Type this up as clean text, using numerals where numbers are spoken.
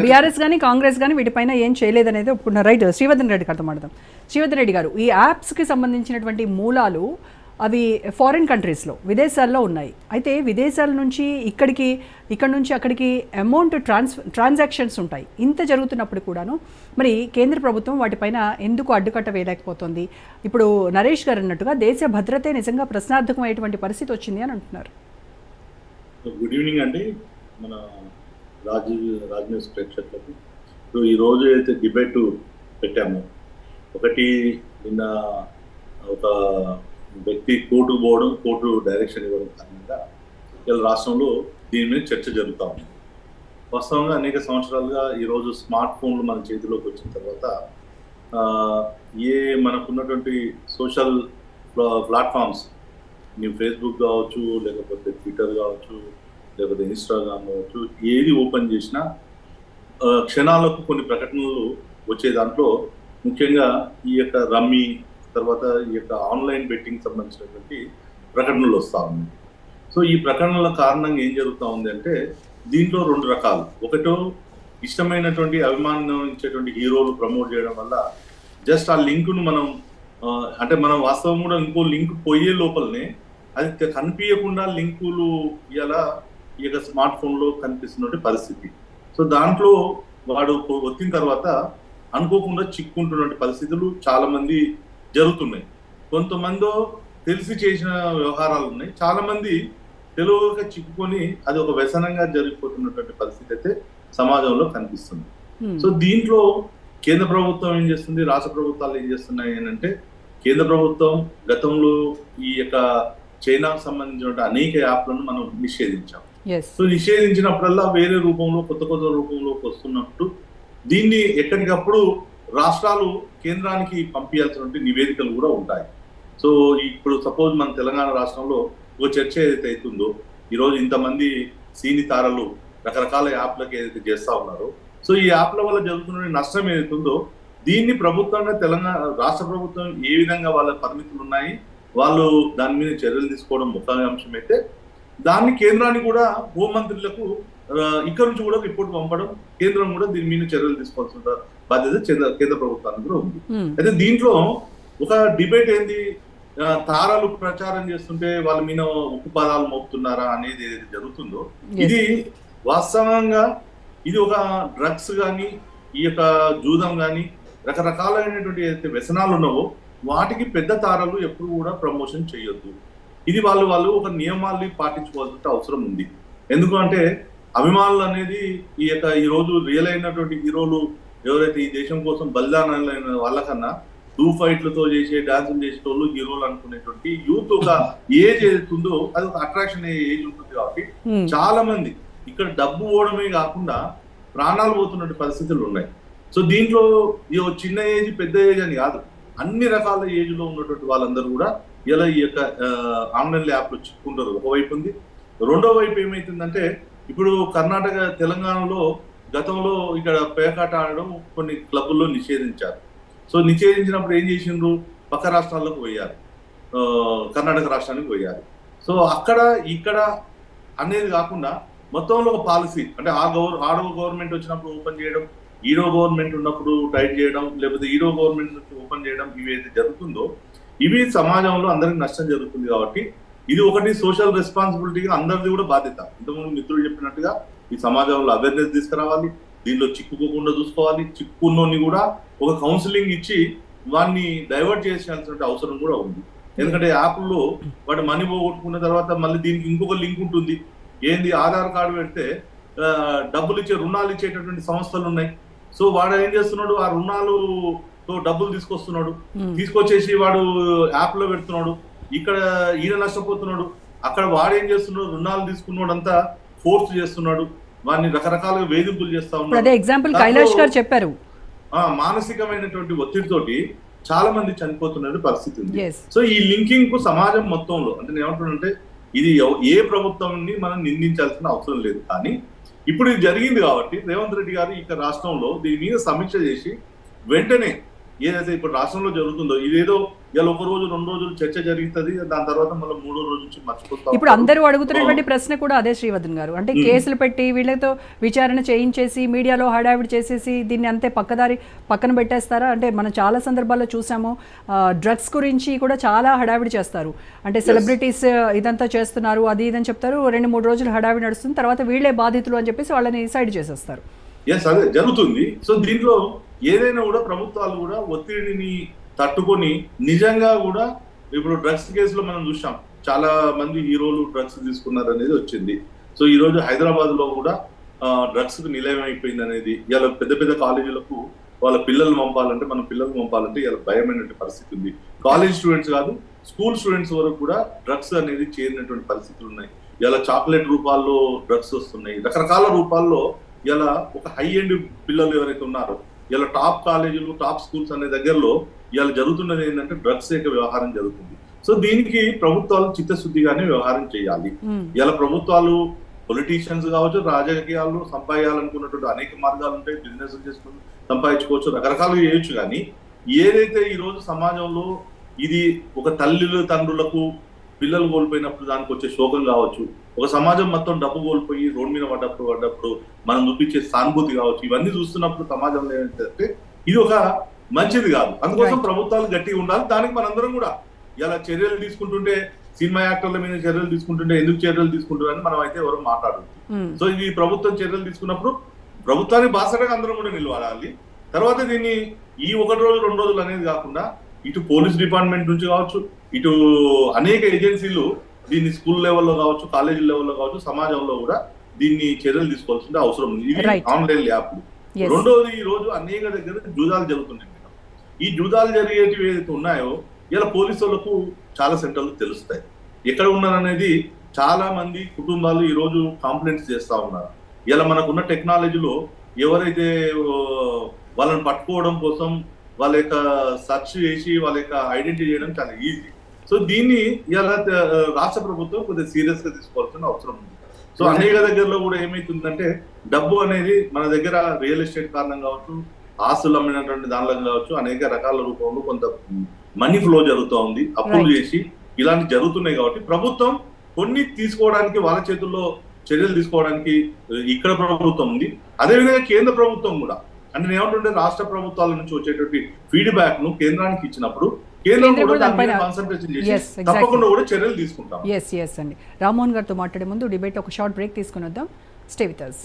BRS కానీ కాంగ్రెస్ కానీ వీటిపైన ఏం చేయలేదనేది ఒప్పుకున్నారు. రైట్, శ్రీవర్ధన్ రెడ్డి గారితో మాట్లాడదాం. శ్రీవర్ధన్ రెడ్డి గారు, ఈ యాప్స్కి సంబంధించినటువంటి మూలాలు అవి ఫారిన్ కంట్రీస్లో, విదేశాల్లో ఉన్నాయి. అయితే విదేశాల నుంచి ఇక్కడ నుంచి అక్కడికి అమౌంట్ ట్రాన్సాక్షన్స్ ఉంటాయి. ఇంత జరుగుతున్నప్పుడు కూడాను మరి కేంద్ర ప్రభుత్వం వాటిపైన ఎందుకు అడ్డుకట్ట వేయలేకపోతుంది? ఇప్పుడు నరేష్ గారు అన్నట్టుగా దేశ భద్రతే నిజంగా ప్రశ్నార్థకమైనటువంటి పరిస్థితి వచ్చింది అని అంటున్నారు. గుడ్ ఈవినింగ్ అండి మన రాజ్ న్యూస్ ప్రేక్షకులకు. ఈరోజు అయితే డిబేట్ పెట్టాము. ఒకటి, నిన్న ఒక వ్యక్తి కోర్టుకు పోవడం, కోర్టు డైరెక్షన్ ఇవ్వడం కారణంగా ఇలా రాష్ట్రంలో దీని మీద చర్చ జరుగుతూ ఉంది. వాస్తవంగా అనేక సంవత్సరాలుగా ఈరోజు స్మార్ట్ ఫోన్లు మన చేతిలోకి వచ్చిన తర్వాత మనకున్నటువంటి సోషల్ ప్లాట్ఫామ్స్, ನೀವು ఫేస్బుక్ కావచ్చు, లేకపోతే ట్విట్టర్ కావచ్చు, లేకపోతే ఇన్స్టాగ్రామ్ కావచ్చు, ఏది ఓపెన్ చేసినా క్షణాలకు కొన్ని ప్రకటనలు వచ్చే దాంట్లో ముఖ్యంగా ఈ యొక్క రమ్మీ, తర్వాత ఈ యొక్క ఆన్లైన్ బెట్టింగ్ సంబంధించినటువంటి ప్రకటనలు వస్తూ ఉన్నాయి. సో ఈ ప్రకటనల కారణంగా ఏం జరుగుతూ ఉంది అంటే, దీంట్లో రెండు రకాలు. ఒకటో, ఇష్టమైనటువంటి అభిమానించేటువంటి హీరోలు ప్రమోట్ చేయడం వల్ల జస్ట్ ఆ లింకును మనం వాస్తవం కూడా ఇంకో లింక్ పోయే లోపలనే అది కనిపించకుండా లింకులు ఇలా ఈ యొక్క స్మార్ట్ ఫోన్లో కనిపిస్తున్న పరిస్థితి. సో దాంట్లో వాడు వచ్చిన తర్వాత అనుకోకుండా చిక్కుంటున్న పరిస్థితులు చాలా మంది జరుగుతున్నాయి. కొంతమంది తెలిసి చేసిన వ్యవహారాలు ఉన్నాయి, చాలా మంది తెలుగుగా చిక్కుకొని అది ఒక వ్యసనంగా జరిగిపోతున్నటువంటి పరిస్థితి అయితే సమాజంలో కనిపిస్తుంది. సో దీంట్లో కేంద్ర ప్రభుత్వం ఏం చేస్తుంది, రాష్ట్ర ప్రభుత్వాలు ఏం చేస్తున్నాయి అంటే, కేంద్ర ప్రభుత్వం గతంలో ఈ యొక్క చైనాకు సంబంధించిన అనేక యాప్లను మనం నిషేధించాం. సో నిషేధించినప్పుడల్లా వేరే రూపంలో, కొత్త రూపంలోకి వస్తున్నట్టు దీన్ని ఎక్కడికప్పుడు రాష్ట్రాలు కేంద్రానికి పంపించాల్సినటువంటి నివేదికలు కూడా ఉంటాయి. సో ఇప్పుడు సపోజ్ మన తెలంగాణ రాష్ట్రంలో ఒక చర్చ ఏదైతే అవుతుందో, ఈరోజు ఇంతమంది సీని తారలు రకరకాల యాప్లకు ఏదైతే చేస్తా ఉన్నారో, సో ఈ యాప్ల వల్ల జరుగుతున్న నష్టం ఏదైతుందో దీన్ని ప్రభుత్వంగా రాష్ట్ర ప్రభుత్వం ఏ విధంగా వాళ్ళ పరిమితులు ఉన్నాయి, వాళ్ళు దాని మీద చర్యలు తీసుకోవడం ముఖ్య అంశం అయితే, దాన్ని కేంద్రానికి కూడా హోంమంత్రులకు ఇక్కడ నుంచి కూడా రిపోర్ట్ పంపడం, కేంద్రం కూడా దీని మీద చర్యలు తీసుకోవాల్సిన బాధ్యత కేంద్ర ప్రభుత్వానికి కూడా ఉంది. అయితే దీంట్లో ఒక డిబేట్ ఏంది, తారాలు ప్రచారం చేస్తుంటే వాళ్ళ మీద ఉప్పు పదాలు మోపుతున్నారా అనేది ఏదైతే జరుగుతుందో, ఇది వాస్తవంగా ఇది ఒక డ్రగ్స్ కానీ, ఈ యొక్క జూదం కానీ, రకరకాలైనటువంటి ఏదైతే వ్యసనాలు ఉన్నావో వాటికి పెద్ద తారలు ఎప్పుడు కూడా ప్రమోషన్ చేయొద్దు. ఇది వాళ్ళు ఒక నియమాల్ని పాటించుకోవాల్సిన అవసరం ఉంది. ఎందుకంటే అభిమానులు అనేది ఈ రోజు రియల్ అయినటువంటి హీరోలు ఎవరైతే ఈ దేశం కోసం బలిదానాలైన వాళ్ళకన్నా ఫైట్లతో చేసే, డాన్సులు చేసేటోళ్ళు హీరోలు అనుకునేటువంటి యూత్ ఒక ఏజ్ ఏదైతుందో అది ఒక అట్రాక్షన్ ఏజ్ ఉంటుంది. కాబట్టి చాలా మంది ఇక్కడ డబ్బు పోవడమే కాకుండా ప్రాణాలు పోతున్నటువంటి పరిస్థితులు ఉన్నాయి. సో దీంట్లో చిన్న ఏజ్ పెద్ద ఏజ్ అని కాదు, అన్ని రకాల ఏజ్ లో ఉన్నటువంటి వాళ్ళందరూ కూడా ఇలా ఈ యొక్క ఆన్లైన్ యాప్లో చిక్కుంటారు. ఒకవైపు ఉంది. రెండో వైపు ఏమైతుందంటే, ఇప్పుడు కర్ణాటక, తెలంగాణలో గతంలో ఇక్కడ పేకాట ఆడడం కొన్ని క్లబ్బుల్లో నిషేధించారు. సో నిషేధించినప్పుడు ఏం చేసిండ్రు, పక్క రాష్ట్రాలకు పోయారు, కర్ణాటక రాష్ట్రానికి పోయారు. సో అక్కడ ఇక్కడ అనేది కాకుండా మొత్తంలో ఒక పాలసీ, అంటే ఆడో గవర్నమెంట్ వచ్చినప్పుడు ఓపెన్ చేయడం, ఈడో గవర్నమెంట్ ఉన్నప్పుడు టైట్ చేయడం, లేకపోతే ఈడో గవర్నమెంట్ నుంచి ఓపెన్ చేయడం, ఇవి ఏదైతే జరుగుతుందో ఇవి సమాజంలో అందరికి నష్టం జరుగుతుంది. కాబట్టి ఇది ఒకటి సోషల్ రెస్పాన్సిబిలిటీగా అందరిది కూడా బాధ్యత. ఇంతకుముందు మిత్రులు చెప్పినట్టుగా ఈ సమాజంలో అవేర్నెస్ తీసుకురావాలి, దీనిలో చిక్కుకోకుండా చూసుకోవాలి, చిక్కున్నోని కూడా ఒక కౌన్సిలింగ్ ఇచ్చి వాడిని డైవర్ట్ చేయాల్సిన అవసరం కూడా ఉంది. ఎందుకంటే యాప్లో వాడు మనీ పోగొట్టుకున్న తర్వాత మళ్ళీ దీనికి ఇంకొక లింక్ ఉంటుంది. ఏంది, ఆధార్ కార్డు పెడితే రుణాలు ఇచ్చేటటువంటి సంస్థలు ఉన్నాయి. సో వాడు ఏం చేస్తున్నాడు, ఆ రుణాలుతో డబ్బులు తీసుకొచ్చేసి వాడు యాప్ లో పెడుతున్నాడు. ఇక్కడ ఈయన నష్టపోతున్నాడు, అక్కడ వాడు ఏం చేస్తున్నాడు, రుణాలు తీసుకున్నాడు అంతా ఫోర్స్ చేస్తున్నాడు, వాడిని రకరకాలుగా వేధింపులు చేస్తా ఉన్నాడు. ఎగ్జాంపుల్ కైలాష్ గారు చెప్పారు. మానసికమైనటువంటి ఒత్తిడితోటి చాలా మంది చనిపోతున్న పరిస్థితి ఉంది. సో ఈ లింకింగ్ కు సమాజం మొత్తంలో, అంటే నేను ఏమంటున్నానంటే, ఇది ఏ ప్రభుత్వాన్ని మనం నిందించాల్సిన అవసరం లేదు. కానీ ఇప్పుడు ఇది జరిగింది కాబట్టి రేవంత్ రెడ్డి గారు ఇక రాష్ట్రంలో దీని మీద సమీక్ష చేసి వెంటనే ఏదైతే ఇప్పుడు రాష్ట్రంలో జరుగుతుందో, ఇదేదో ఇలా ఒక రోజు 2 రోజులు చర్చ జరుగుతుంది, దాని తర్వాత మళ్ళీ 3వ రోజు నుంచి మర్చిపోతాం. ఇప్పుడు అందరూ అడుగుతున్నటువంటి ప్రశ్న కూడా అదే శ్రీవర్ధన్ గారు, అంటే కేసులు పెట్టి వీళ్ళతో విచారణ చేయించేసి మీడియాలో హడావిడి చేసేసి దీన్ని అంతే పక్కన పెట్టేస్తారా? అంటే మనం చాలా సందర్భాల్లో చూసాము, డ్రగ్స్ గురించి కూడా చాలా హడావిడి చేస్తారు, అంటే సెలబ్రిటీస్ ఇదంతా చేస్తున్నారు అది ఇదని చెప్తారు, 2-3 రోజులు హడావిడి నడుస్తుంది, తర్వాత వీళ్ళే బాధితులు అని చెప్పేసి వాళ్ళని సైడ్ చేసేస్తారు. అదే జరుగుతుంది. సో దీంట్లో ఏదైనా కూడా ప్రభుత్వాలు కూడా ఒత్తిడిని తట్టుకొని నిజంగా కూడా, ఇప్పుడు డ్రగ్స్ కేసులో మనం చూసాం చాలా మంది హీరోలు డ్రగ్స్ తీసుకున్నారు అనేది వచ్చింది. సో ఈ రోజు హైదరాబాద్ లో కూడా డ్రగ్స్ కు నిలయం అయిపోయింది అనేది, ఇలా పెద్ద పెద్ద కాలేజీలకు వాళ్ళ పిల్లలు పంపాలంటే ఇలా భయమైనటువంటి పరిస్థితి ఉంది. కాలేజ్ స్టూడెంట్స్ కాదు, స్కూల్ స్టూడెంట్స్ వరకు కూడా డ్రగ్స్ అనేది చేరినటువంటి పరిస్థితులు ఉన్నాయి. ఇలా చాక్లెట్ రూపాల్లో డ్రగ్స్ వస్తున్నాయి, రకరకాల రూపాల్లో. ఇలా ఒక హై ఎండ్ పిల్లలు ఎవరైతే ఉన్నారో, ఇలా టాప్ కాలేజీలు టాప్ స్కూల్స్ అనే దగ్గరలో ఇలా జరుగుతున్నది ఏంటంటే డ్రగ్స్ యొక్క వ్యవహారం జరుగుతుంది. సో దీనికి ప్రభుత్వాలు చిత్తశుద్ధిగానే వ్యవహారం చేయాలి. ఇలా ప్రభుత్వాలు పొలిటీషియన్స్ కావచ్చు, రాజకీయాలు సంపాదించాలనుకున్నటువంటి అనేక మార్గాలు ఉంటాయి, బిజినెస్ చేసుకుని సంపాదించుకోవచ్చు, రకరకాలుగా చేయొచ్చు. కానీ ఏదైతే ఈ రోజు సమాజంలో ఇది ఒక తండ్రులకు పిల్లలు కోల్పోయినప్పుడు దానికి వచ్చే శోకం కావచ్చు, ఒక సమాజం మొత్తం డబ్బు కోల్పోయి రోడ్డు మీద పడ్డప్పుడు మనం చూపించే సానుభూతి కావచ్చు, ఇవన్నీ చూస్తున్నప్పుడు సమాజంలో ఏంటంటే ఇది ఒక మంచిది కాదు. అందుకోసం ప్రభుత్వాలు గట్టిగా ఉండాలి. దానికి మనందరం కూడా ఇలా చర్యలు తీసుకుంటుంటే, సినిమా యాక్టర్ల మీద చర్యలు తీసుకుంటుంటే ఎందుకు చర్యలు తీసుకుంటారని మనం అయితే ఎవరు మాట్లాడదు. సో ఇది ప్రభుత్వం చర్యలు తీసుకున్నప్పుడు ప్రభుత్వానికి బాసటగా అందరం కూడా నిలవాలి. తర్వాత దీన్ని ఈ 1 రోజు 2 రోజులు అనేది కాకుండా ఇటు పోలీస్ డిపార్ట్మెంట్ నుంచి కావచ్చు, ఇటు అనేక ఏజెన్సీలు దీన్ని స్కూల్ లెవెల్లో కావచ్చు, కాలేజీ లెవెల్లో కావచ్చు, సమాజంలో కూడా దీన్ని చర్యలు తీసుకోవాల్సిన అవసరం ఉంది. ఇది ఆన్లైన్ యాప్లు. రెండోది, ఈ రోజు అనేక దగ్గర జూదాలు జరుగుతున్నాయి. ఈ జూదాలు జరిగేటివి ఏదైతే ఉన్నాయో ఇలా పోలీసు వాళ్ళకు చాలా సెంటర్లు తెలుస్తాయి ఎక్కడ ఉన్నారనేది. చాలా మంది కుటుంబాలు ఈ రోజు కంప్లైంట్స్ చేస్తా ఉన్నారు. ఇలా మనకున్న టెక్నాలజీలో ఎవరైతే వాళ్ళని పట్టుకోవడం కోసం వాళ్ళ యొక్క సెర్చ్ చేసి వాళ్ళ యొక్క ఐడెంటిటీ చేయడం చాలా ఈజీ. సో దీన్ని ఇలా రాష్ట్ర ప్రభుత్వం కొద్దిగా సీరియస్ గా తీసుకోవాల్సిన అవసరం ఉంది. సో అనేక దగ్గరలో కూడా ఏమైతుందంటే డబ్బు అనేది మన దగ్గర రియల్ ఎస్టేట్ కారణం కావచ్చు, ఆస్తులు అమ్మినటువంటి దానిలో కావచ్చు, అనేక రకాల రూపంలో కొంత మనీ ఫ్లో జరుగుతూ ఉంది, అప్పులు చేసి ఇలాంటి జరుగుతున్నాయి. కాబట్టి ప్రభుత్వం కొన్ని తీసుకోవడానికి వాళ్ళ చేతుల్లో చర్యలు తీసుకోవడానికి ఇక్కడ ప్రభుత్వం ఉంది. అదేవిధంగా కేంద్ర ప్రభుత్వం కూడా, అంటే ఏమంటుంటే రాష్ట్ర ప్రభుత్వాల నుంచి వచ్చేటువంటి ఫీడ్బ్యాక్ ను కేంద్రానికి ఇచ్చినప్పుడు కేంద్రం కూడా దాని మీద కాన్సంట్రేషన్ చేసి తప్పకుండా కూడా చర్యలు తీసుకుంటాం. అండి రామ్మోహన్ గారితో మాట్లాడే ముందు డిబేట్ ఒక షార్ట్ బ్రేక్ తీసుకుని వద్దాం. Stay with us.